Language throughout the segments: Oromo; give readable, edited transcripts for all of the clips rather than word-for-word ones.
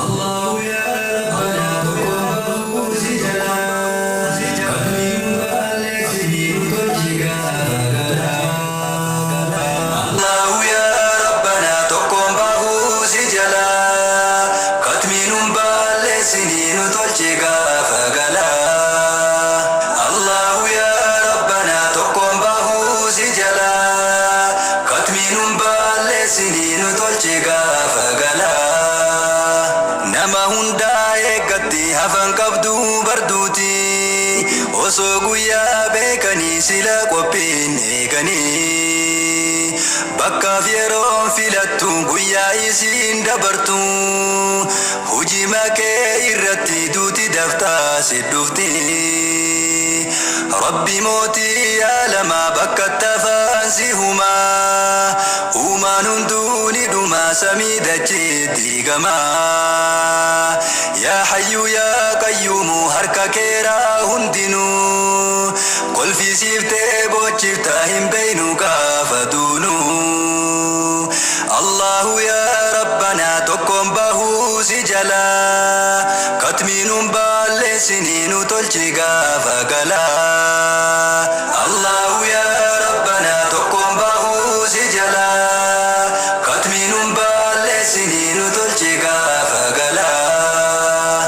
الله يا ربنا تقوم سجلا قدمي بالسنين تلجيكا الله يا ربنا تقوم سجلا قدمي بالسنين تلجيكا فقلا الله يا ربنا تقوم سجلا قدمي بالسنين تلجيكا فقلا nama hunda eeggatti hafan qabdu barduuti osoo guyyaa beekanii sila qophiin eeganii bakkaaf yeroon filattu guyyaa isiin dabartu hujii makee irratti duuti daftaa siddufti rabbi mootii alamaa bakka tafaan si humaa uumaan hunduuni dhumaa samii dacheetti gamaa yaa hayyu yaa qayyuumu harka keeraa hundinuu kolfisiiftee bochiftaa hin beeynu gaafa duunu allahu yaa rabbanaa tokkoon bahuu si jalaa katmiinuun baalleessiniinu tolchi gaafa galaa allahu yaa rabbanaa tokkoon bahuu si jalaa katmiinuun baalleessiniinu tolchi gaafa galaa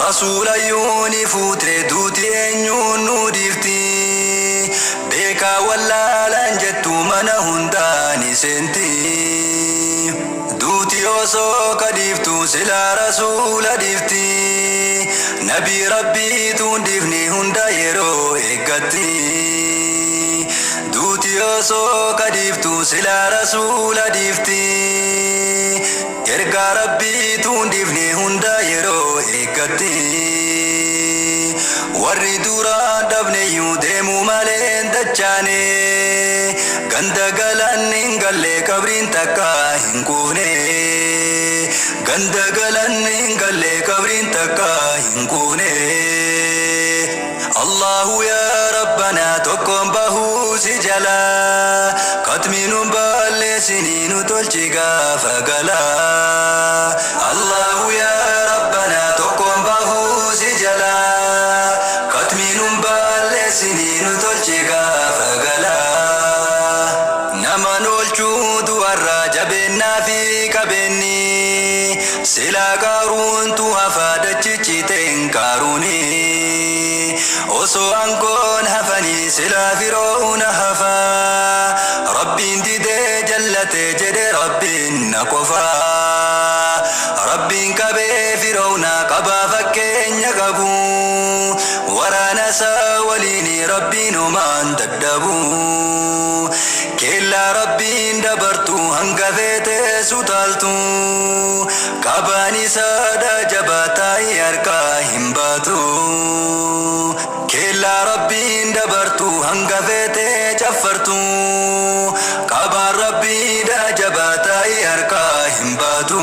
rasuulayyuuni fuutre duuti eenyuun nu difti beekaa wallaalaan jettu mana hundaani seenti duuti osoo kadiftu silaa rasuula difti nabii rabbiituun difni hunda yeroo eeggatti duuti osoo kadiftu silaa rasuula difti ergaa rabbiituun difni hunda yeroo eeggatti warri duraan dabneyyuu deemu maleen dachaane ganda galan hin galle qabriin takka hin kuufne ganda galan hin galle qabriin takka hin kuufne allahu yaa rabbanaa tokkoon bahuu si jalaa katmiinuun baalleessiniinu tolchi gaafa galaa allahu yaa rabbanaa tokkoon bahuu si jalaa katmiinuun baalleessiniinu tolchi gaafa galaa naman oolchuu du'arraa jabeennaa fi qabeenni silaa qaaruuntu hafaa dachichiteen qaaruuni osoo angoon hafanii silaa firoona hafaa rabbiin didee jallatee jedhe rabbiin na qofaa rabbiin qabee firoona qabaa fakkeenya qabu waraana isaa waliini rabbiin homaan dadhabu keellaa rabbiin dabartu hanga feetee sutaaltu qabaan isaa jabaataa harkaa hin baatu keellaa rabbiin dabartu hanga feetee caffartu qabaan rabbiidha jabaataa harkaa hin baatu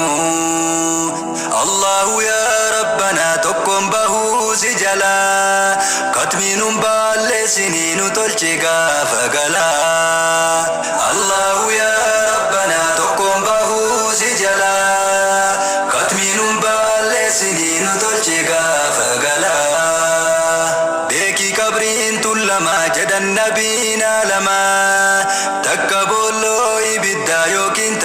allahu yaa rabbanaa tokkoon bahuu si jalaa katmiinuun baalleessiniinu tolchi gaafa galaa allahu yaa rabbanaa tokkoon bahuu si jalaa katmiinuun baalleessiniinu tolchi gaafa galaa beeki qabriin tun lamaa jedhan nabiina lamaa takka boolloo ibiddaa yookiin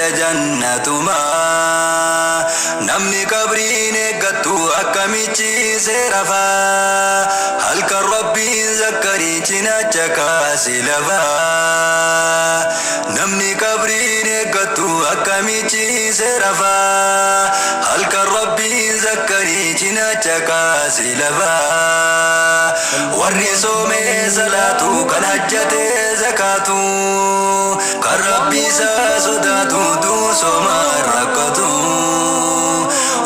tajannatumaa namni qabriin eeggattu akkamichiisee rafaa halkan rabbiin zakkarii cinaacha kaasi lafaa namni qabriin eeggattu akkamichiisee rafaa halkan rabbiin zakkarii cinaacha kaasi lafaa warri soomee salaatu kan hajjatee zakaatu kan rabbii isaa sodaatu duu soomaan rakkatu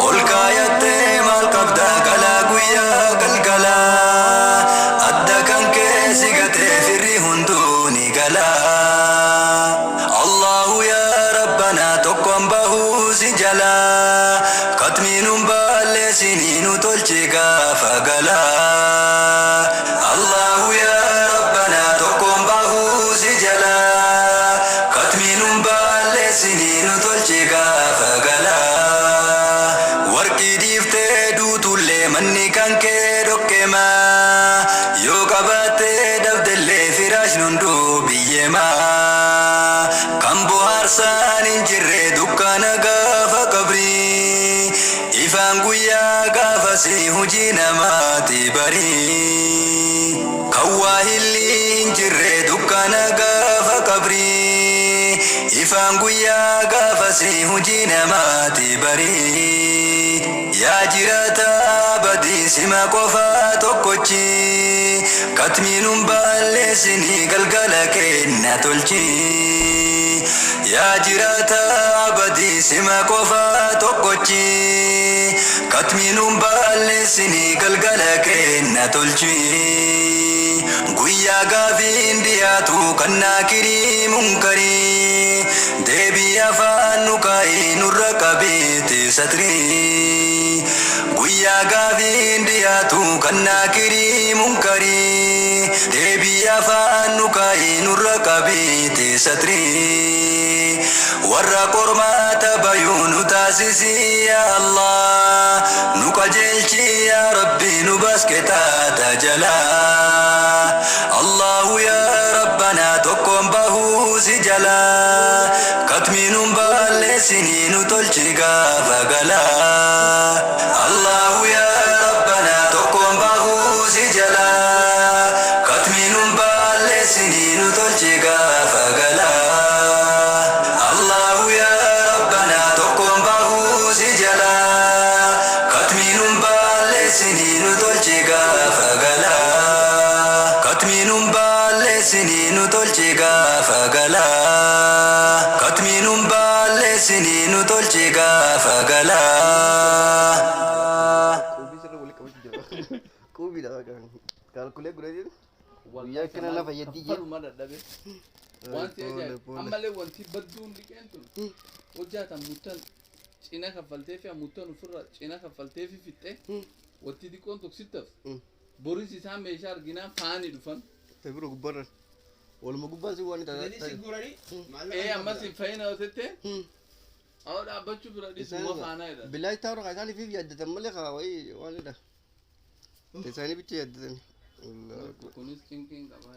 ol kaayattee maal qabda galaa guyyaa galgalaa adda kan keessi gatee firri hunduu ni galaa allahu yaa rabbanaa tokkoon bahuu si jalaa katmiinuun baalleessiniinu tolchi gaafa galaa allahu yaa rabbanaa tokkoon bahuu si jalaa katmiinuun baalleessiniinu tolchi gaafa galaa warqii manni kan kee dhoqqeema yoo qabattee dabdellee firaashni hunduu biyyeema kan bohaarsaan hin jirre dukkana gaafa qabrii ifaan guyyaa gaafasii hojii namaati barii kan waa hin jirre dukkana gaafa qabrii ifaan guyyaa gaafasii hojii namaati barii yaa jiraata badii sima qofa tokkochi katmiinuun baalleessinii galgala kenna tolchi yaa jiraata badii sima qofa tokkochi katmiinuun baalleessinii galgala kenna tolchi guyyaa gaafiin dhiyaatu kan naakirii munkarii deebii afaan nu kaa'ee nurra qabeete satrii guyyaa gaafiin dhiyaatu kan naakirii munkarii deebii afaan nu kaa'ee nurra qabeete satrii warra qormaata bayuu nu taasisi yaa Allah nu qajeelchi yaa Rabbi nu basketaata jalaa Allahu yaa Rabbana tokkoon bahuu si jalaa katmiinuun baalleessinii nu tolchi gaafa galaa Allahu yaa Rabbana tokkoon bahuu si jalaa katmiinuun baalleessinii nu tolchi gaafa galaa Allahu yaa Rabbana tokkoon bahuu si jalaa katmiinuun baalleessinii nu tolchi gaafa galaa katmiinuun baalleessinii nu tolchi gaafa galaa katmiinuun baalleessinii nu tolchi gaafa galaa Kubi dah kan. Kalkulet guna je. Biar kena nak bayar dia. Mana dah be? Wanti aja. Amale wanti badun diken tu. Wajah tam mutan. Cina kafalte fi mutan ufra. Cina kafalte fi fitte. Wanti dikon tu sitaf. Boris isam meshar gina fani dufan. Tapi bro gubbar. Walau mau gubbar sih wani tak. Jadi sigurani. Amma si fayna otete. Awal abachu beradi semua fana itu. Bila itu orang asal fi biar datang malah kawai wani dah. Tesani bici ada. Kunis king king apa?